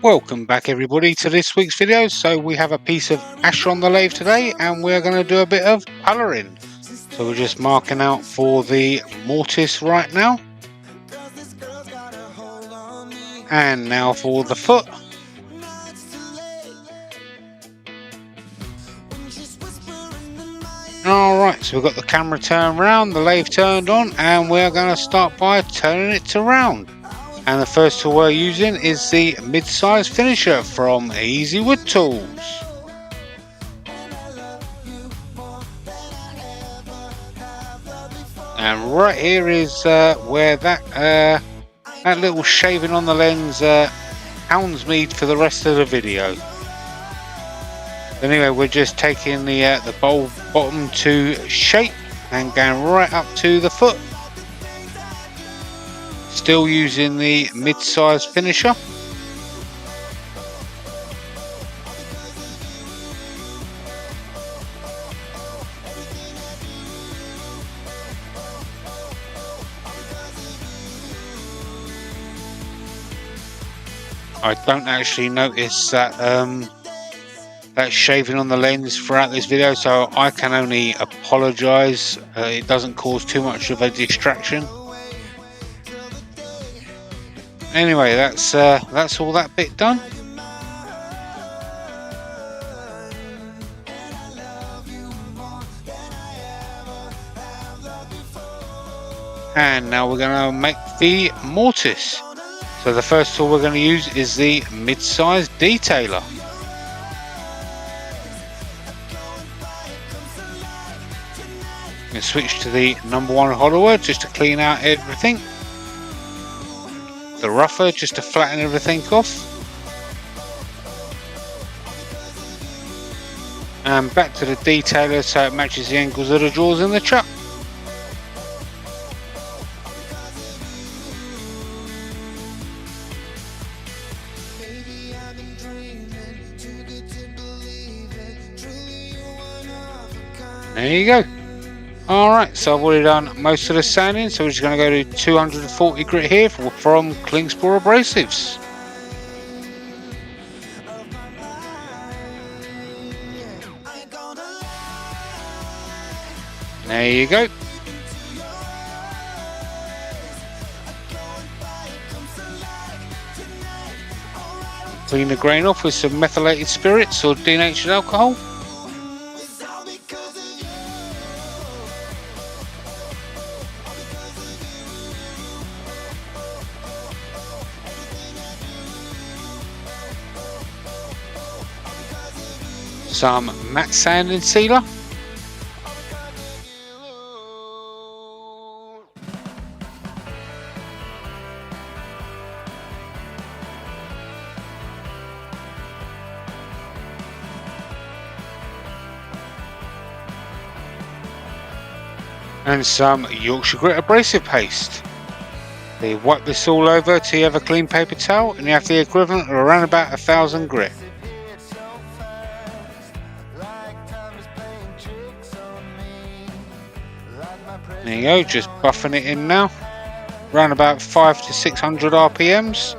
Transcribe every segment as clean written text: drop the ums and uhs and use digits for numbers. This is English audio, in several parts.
Welcome back everybody to this week's video. So we have a piece of ash on the lathe today and we're going to do a bit of colouring. So we're just marking out for the mortise right now. And now for the foot. Alright, so we've got the camera turned round, the lathe turned on, and we're going to start by turning it to round. And the first tool we're using is the mid-size finisher from Easy Wood Tools. And right here is where that little shaving on the lens hounds me for the rest of the video. Anyway, we're just taking the bowl bottom to shape and going right up to the foot. Still using the mid-size finisher. I don't actually notice that that shaving on the lens throughout this video, so I can only apologise. It doesn't cause too much of a distraction. Anyway, that's all that bit done. And now we're going to make the mortise. So the first tool we're going to use is the mid-size detailer. I'm going to switch to the #1 hollower just to clean out everything. The rougher just to flatten everything off. And back to the detailer so it matches the angles of the jaws in the chuck. There you go. Alright, so I've already done most of the sanding, so we're just going to go to 240 grit here from Klingspor Abrasives. There you go. Clean the grain off with some methylated spirits or denatured alcohol. Some matte sanding sealer. And some Yorkshire Grit abrasive paste. You wipe this all over till you have a clean paper towel and you have the equivalent of around about 1000 grit. There you go, just buffing it in now, around about 500 to 600 RPMs.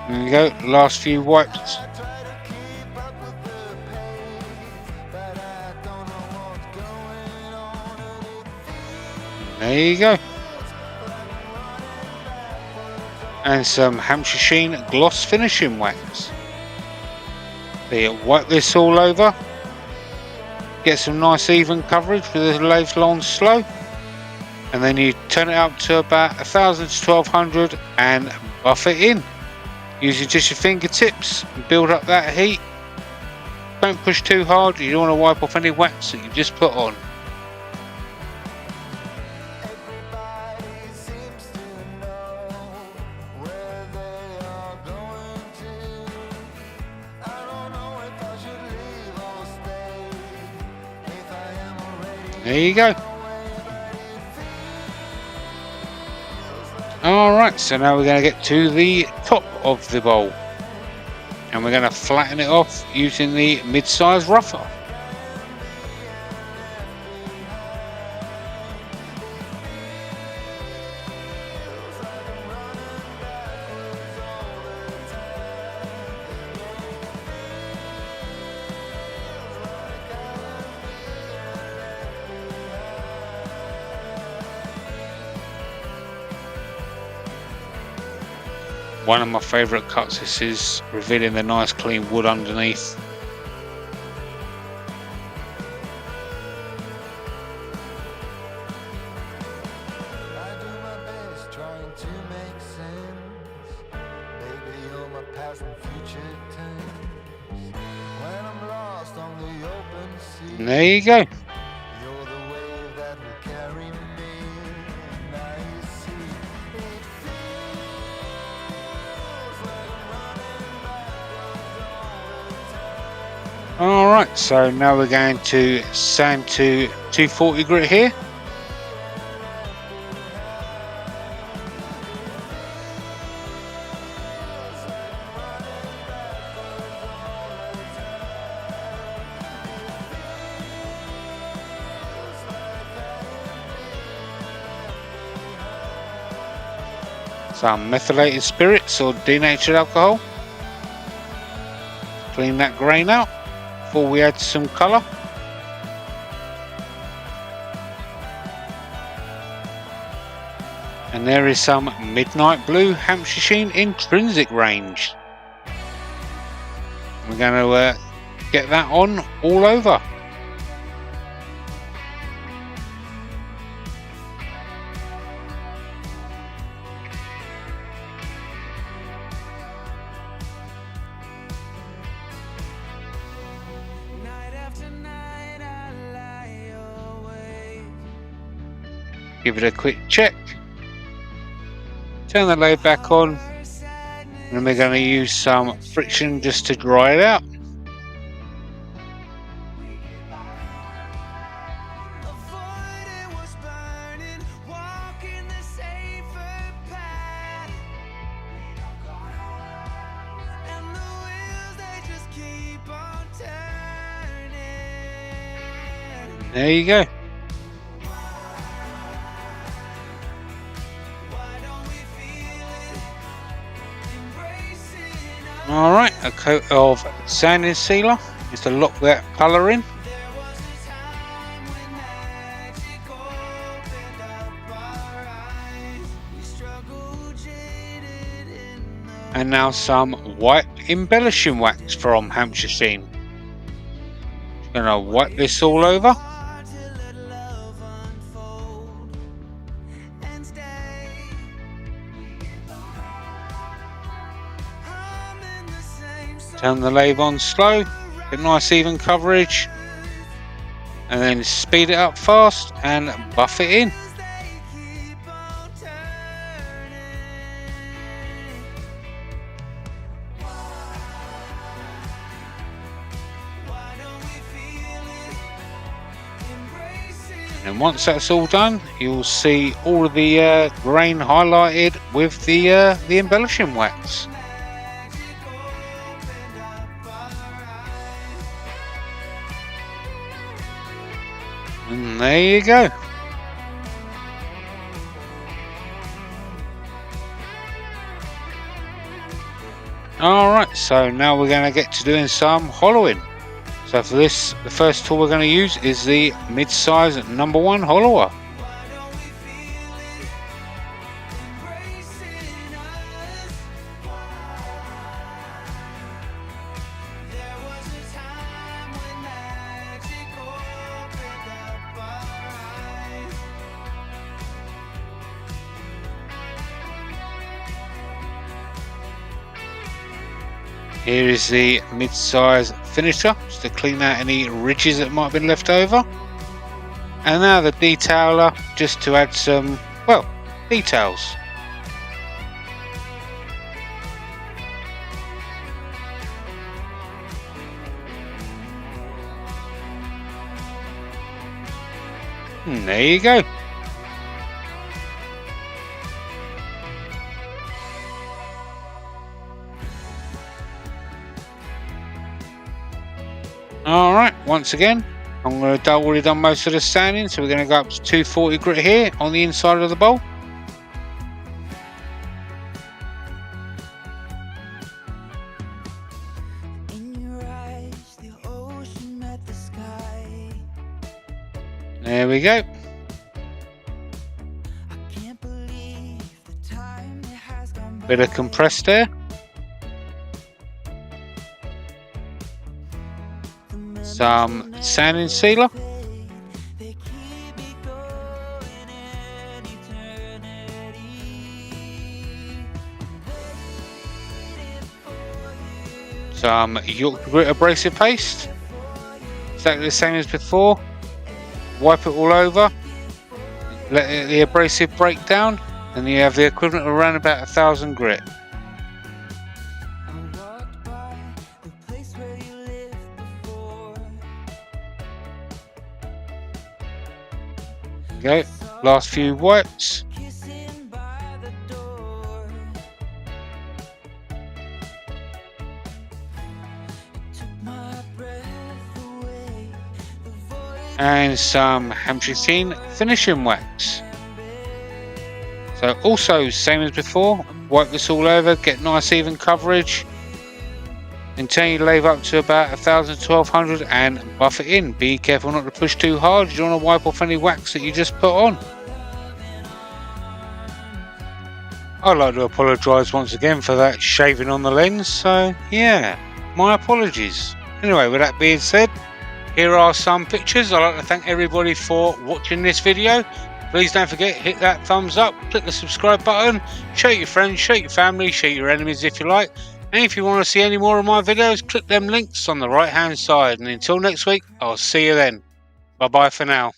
There you go, last few wipes. There you go. And some Hampshire Sheen gloss finishing wax. There you wipe this all over. Get some nice even coverage with the lathe on slow, and then you turn it up to about 1000 to 1200 and buff it in using just your fingertips and build up that heat. Don't push too hard, you don't want to wipe off any wax that you just put on. There you go. Alright, so now we're going to get to the top of the bowl. And we're going to flatten it off using the mid-size rougher. One of my favourite cuts. This is revealing the nice clean wood underneath. And there you go. Alright, so now we're going to sand to 240 grit here. Some methylated spirits or denatured alcohol. Clean that grain out before we add some colour. And there is some Midnight Blue Hampshire Sheen Intrinsic range. We're going to get that on all over. Give it a quick check. Turn the lathe back on, and we're going to use some friction just to dry it out. There you go. Alright, a coat of sanding sealer just to lock that colour in. And now some White Embellishing Wax from Hampshire Sheen. Just going to wipe this all over. Turn the lathe on slow, get nice even coverage, and then speed it up fast and buff it in. And once that's all done, you'll see all of the grain highlighted with the embellishing wax. And there you go. Alright, so now we're going to get to doing some hollowing. So for this, the first tool we're going to use is the mid-size #1 hollower. Here is the mid-size finisher, just to clean out any ridges that might have been left over. And now the detailer, just to add some, well, details. And there you go. Alright, once again, I'm going to already done most of the sanding, so we're going to go up to 240 grit here on the inside of the bowl. There we go. Bit of compressed air. Some sanding sealer. Some Yorkshire Grit abrasive paste. Exactly the same as before. Wipe it all over. Let the abrasive break down, and you have the equivalent of around about 1,000 grit. Go. Last few wipes. And some Hampshire Sheen finishing wax. So also same as before, wipe this all over, get nice even coverage. And turn your lathe up to about 1,000 to 1,200 and buff it in. Be careful not to push too hard, you don't want to wipe off any wax that you just put on. I'd like to apologise once again for that shaving on the lens, so yeah, my apologies. Anyway, with that being said, here are some pictures. I'd like to thank everybody for watching this video. Please don't forget, hit that thumbs up, click the subscribe button, show your friends, show your family, show your enemies if you like. And if you want to see any more of my videos, click them links on the right hand side. And until next week, I'll see you then. Bye bye for now.